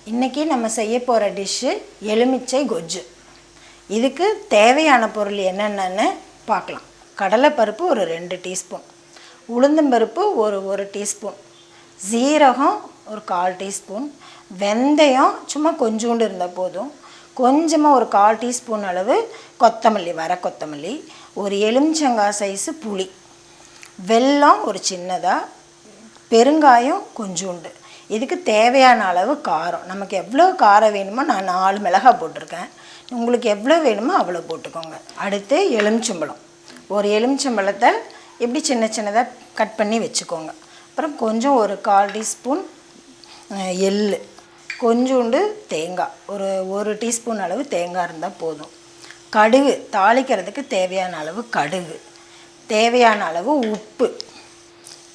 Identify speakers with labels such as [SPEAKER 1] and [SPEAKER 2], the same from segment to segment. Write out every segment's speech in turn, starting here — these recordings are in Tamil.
[SPEAKER 1] இன்றைக்கி நம்ம செய்ய போகிற டிஷ்ஷு எலுமிச்சை கொஜ்ஜு. இதுக்கு தேவையான பொருள் என்னென்னு பார்க்கலாம். கடலைப்பருப்பு ஒரு 2 டீஸ்பூன், உளுந்தம்பருப்பு ஒரு டீஸ்பூன், சீரகம் ஒரு 1/4 டீஸ்பூன், வெந்தயம் சும்மா கொஞ்சோண்டு இருந்தால் போதும், கொஞ்சமாக ஒரு 1/4 டீஸ்பூன் அளவு கொத்தமல்லி, வர கொத்தமல்லி, ஒரு எலுமிச்சங்காய் சைஸு புளி, வெல்லம் ஒரு சின்னதாக, பெருங்காயம் கொஞ்சோண்டு. இதுக்கு தேவையான அளவு காரம், நமக்கு எவ்வளோ காரம் வேணுமோ நான் 4 மிளகாய் போட்டிருக்கேன், உங்களுக்கு எவ்வளோ வேணுமோ அவ்வளோ போட்டுக்கோங்க. அடுத்து எலுமிச்சம்பழம், ஒரு எலுமிச்சம்பழத்தை இப்படி சின்ன சின்னதாக கட் பண்ணி வச்சுக்கோங்க. அப்புறம் கொஞ்சம் ஒரு 1/4 டீஸ்பூன் எள், கொஞ்சோண்டு தேங்காய், ஒரு டீஸ்பூன் அளவு தேங்காய் இருந்தால் போதும். கடுகு, தாளிக்கிறதுக்கு தேவையான அளவு கடுகு, தேவையான அளவு உப்பு.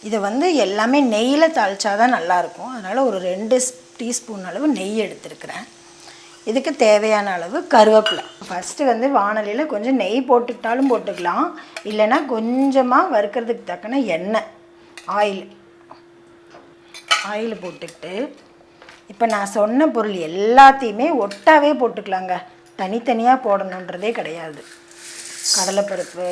[SPEAKER 1] இதை எல்லாமே நெய்யில் தாளித்தா தான் நல்லாயிருக்கும், அதனால் ஒரு 2 டீஸ்பூன் அளவு நெய் எடுத்துருக்கிறேன். இதுக்கு தேவையான அளவு கருவேப்பிலை. ஃபஸ்ட்டு வாணலியில் கொஞ்சம் நெய் போட்டுக்கிட்டாலும் போட்டுக்கலாம், இல்லைன்னா கொஞ்சமாக வறுக்கிறதுக்கு தக்கன எண்ணெய், ஆயில் போட்டுக்கிட்டு இப்போ நான் சொன்ன பொருள் எல்லாத்தையுமே ஒட்டாவே போட்டுக்கலாங்க, தனித்தனியாக போடணுன்றதே கிடையாது. கடலைப்பருப்பு,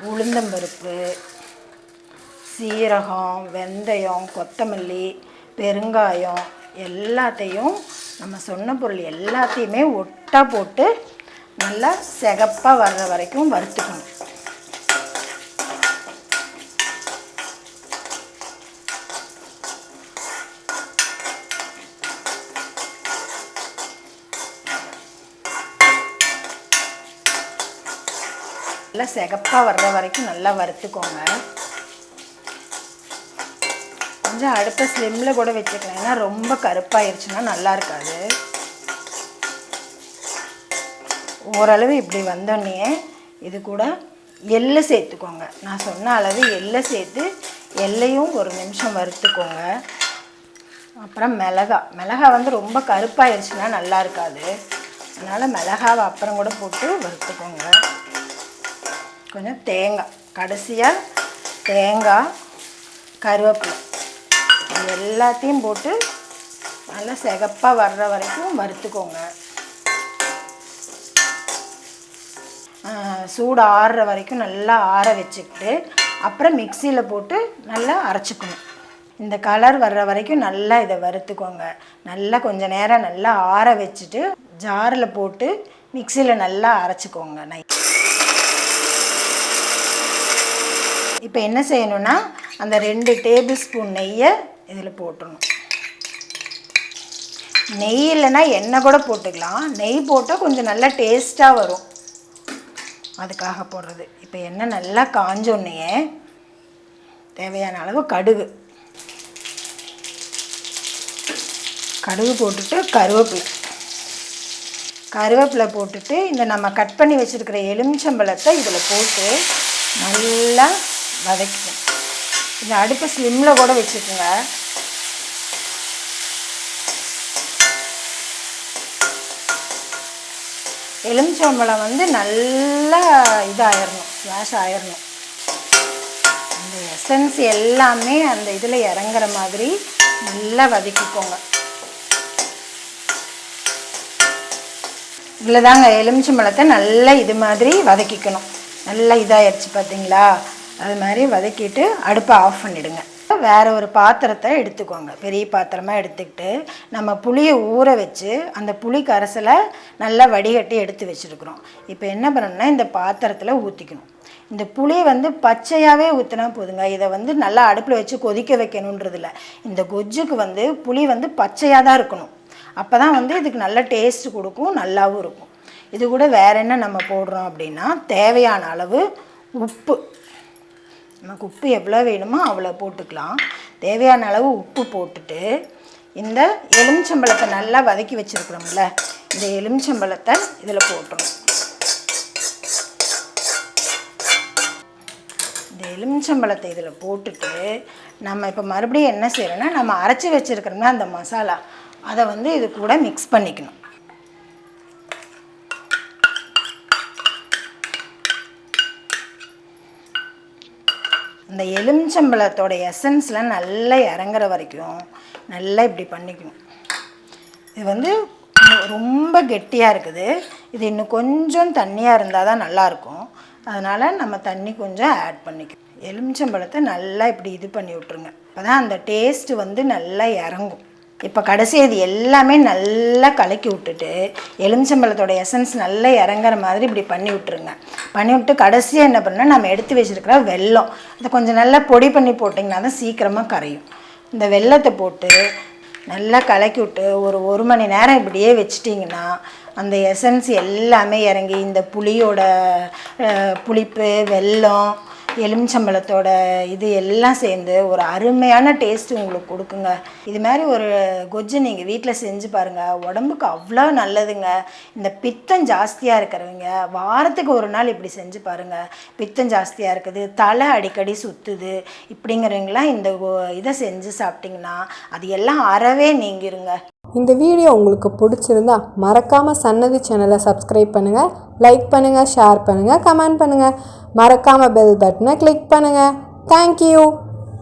[SPEAKER 1] உளுந்தம்பருப்பு, சீரகம், வெந்தயம், கொத்தமல்லி, பெருங்காயம் எல்லாத்தையும் நம்ம சொன்ன பொருள் எல்லாத்தையுமே ஒட்டா போட்டு நல்லா சிகப்பாக வர்ற வரைக்கும் வறுத்துக்கணும். நல்லா சிகப்பாக வர்ற வரைக்கும் நல்லா வறுத்துக்கோங்க. கொஞ்சம் அடுப்பை ஸ்லிம்மில் கூட வச்சுக்கலாம், ஏன்னா ரொம்ப கருப்பாயிருச்சுன்னா நல்லா இருக்காது. ஓரளவு இப்படி வந்தோடனே இது கூட எள்ளு சேர்த்துக்கோங்க. நான் சொன்ன அளவு எள்ளை சேர்த்து எள்ளையும் ஒரு நிமிஷம் வறுத்துக்கோங்க. அப்புறம் மிளகாய் ரொம்ப கருப்பாயிருச்சுன்னா நல்லா இருக்காது, அதனால் மிளகாவை அப்புறம் கூட போட்டு வறுத்துக்கோங்க. கொஞ்சம் தேங்காய், கடைசியாக தேங்காய், கருவேப்பிலை, இது எல்லாத்தையும் போட்டு நல்லா சிகப்பாக வர்ற வரைக்கும் வறுத்துக்கோங்க. சூடு ஆறுற வரைக்கும் நல்லா ஆற வச்சுக்கிட்டு அப்புறம் மிக்சியில் போட்டு நல்லா அரைச்சிக்கணும். இந்த கலர் வர்ற வரைக்கும் நல்லா இதை வறுத்துக்கோங்க. நல்லா கொஞ்சம் நேரம் நல்லா ஆற வச்சுட்டு ஜாரில் போட்டு மிக்சியில் நல்லா அரைச்சிக்கோங்க. இப்போ என்ன செய்யணும்னா, அந்த 2 டேபிள் ஸ்பூன் நெய்யை இதில் போட்டுடணும். நெய் இல்லைன்னா எண்ணெய் கூட போட்டுக்கலாம், நெய் போட்டால் கொஞ்சம் நல்லா டேஸ்ட்டாக வரும், அதுக்காக போடுறது. இப்போ எண்ணெய் நல்லா காஞ்சோன்னே தேவையான அளவு கடுகு போட்டுட்டு கருவேப்பிலை போட்டுட்டு இந்த நம்ம கட் பண்ணி வச்சுருக்கிற எலுமிச்சம்பழத்தை இதில் போட்டு நல்லா வதக்கணும். இந்த அடுப்பை ஸ்லிம்மில் கூட வச்சுக்கோங்க. எலுமிச்சம்பழம் நல்லா இதாகிடணும், ஸ்மாஷ் ஆகிடணும். அந்த எசன்ஸ் எல்லாமே அந்த இதில் இறங்குற மாதிரி நல்லா வதக்கிக்கோங்க. இதில் தாங்க எலுமிச்சம்பழத்தை நல்லா இது மாதிரி வதக்கிக்கணும். நல்லா இதாகிடுச்சு பார்த்தீங்களா, அது மாதிரி வதக்கிட்டு அடுப்பை ஆஃப் பண்ணிவிடுங்க. வேறு ஒரு பாத்திரத்தை எடுத்துக்கோங்க, பெரிய பாத்திரமாக எடுத்துக்கிட்டு நம்ம புளியை ஊற வச்சு அந்த புளி கரைசலை நல்லா வடிகட்டி எடுத்து வச்சுருக்குறோம். இப்போ என்ன பண்ணணும்னா, இந்த பாத்திரத்தில் ஊற்றிக்கணும். இந்த புளி பச்சையாகவே ஊற்றினா போதுங்க, இதை நல்லா அடுப்பில் வச்சு கொதிக்க வைக்கணுன்றதில்ல. இந்த கொஜ்ஜுக்கு புளி பச்சையாக தான் இருக்கணும், அப்போ தான் இதுக்கு நல்ல டேஸ்ட் கொடுக்கும், நல்லாவும் இருக்கும். இது கூட வேறு என்ன நம்ம போடுறோம் அப்படின்னா, தேவையான அளவு உப்பு, நமக்கு உப்பு எவ்வளோ வேணுமோ அவ்வளோ போட்டுக்கலாம். தேவையான அளவு உப்பு போட்டுட்டு இந்த எலுமிச்சம்பழத்தை நல்லா வதக்கி வச்சுருக்குறோம்ல, இந்த எலுமிச்சம்பழத்தை இதில் போட்டுறோம். இந்த எலுமிச்சம்பழத்தை இதில் போட்டுட்டு நம்ம இப்போ மறுபடியும் என்ன செய்யறோம்னா, நம்ம அரைச்சி வச்சுருக்கிறோம்னா அந்த மசாலா, அதை இது கூட மிக்ஸ் பண்ணிக்கணும். இந்த எலுமிச்சம்பழத்தோட எசன்ஸ்லாம் நல்லா இறங்குற வரைக்கும் நல்லா இப்படி பண்ணிக்கணும். இது வந்து ரொம்ப கெட்டியாக இருக்குது. இது இன்னும் கொஞ்சம் தண்ணியாக இருந்தால் தான் நல்லாயிருக்கும். அதனால் நம்ம தண்ணி கொஞ்சம் ஆட் பண்ணிக்கணும். எலுமிச்சம்பழத்தை நல்லா இப்படி இது பண்ணி விட்ருங்க. அப்போ தான் அந்த டேஸ்ட்டு வந்து நல்லா இறங்கும். இப்போ கடைசி இது எல்லாமே நல்லா கலக்கி விட்டுட்டு எலுமிச்சம்பழத்தோட எசன்ஸ் நல்லா இறங்குற மாதிரி இப்படி பண்ணி விட்ருங்க. பண்ணி விட்டு கடைசியாக என்ன பண்ணால் நம்ம எடுத்து வச்சுருக்கிற வெல்லம் அதை கொஞ்சம் நல்லா பொடி பண்ணி போட்டிங்கன்னா தான் சீக்கிரமாக கரையும். இந்த வெல்லத்தை போட்டு நல்லா கலக்கி விட்டு ஒரு மணி நேரம் இப்படியே வச்சிட்டிங்கன்னா அந்த எசன்ஸ் எல்லாமே இறங்கி இந்த புளியோட புளிப்பு, வெல்லம், எலுமிச்சம்பழத்தோட இது எல்லாம் சேர்ந்து ஒரு அருமையான டேஸ்ட்டு உங்களுக்கு கொடுக்குங்க. இது மாதிரி ஒரு கொஜ்ஜு நீங்கள் வீட்டில் செஞ்சு பாருங்கள். உடம்புக்கு அவ்வளோ நல்லதுங்க. இந்த பித்தம் ஜாஸ்தியாக இருக்கிறவங்க வாரத்துக்கு ஒரு நாள் இப்படி செஞ்சு பாருங்கள். பித்தம் ஜாஸ்தியாக இருக்குது, தலை அடிக்கடி சுற்றுது இப்படிங்கிறவங்களாம் இந்த இதை செஞ்சு சாப்பிட்டிங்கன்னா அது எல்லாம் அறவே நீங்கிருங்க.
[SPEAKER 2] இந்த வீடியோ உங்களுக்கு பிடிச்சிருந்தா மறக்காமல் சன்னதி சேனலை சப்ஸ்கிரைப் பண்ணுங்கள், லைக் பண்ணுங்கள், ஷேர் பண்ணுங்கள், கமெண்ட் பண்ணுங்கள். மறக்காமல் பெல் பட்டனை கிளிக் பண்ணுங்கள். தேங்க்யூ.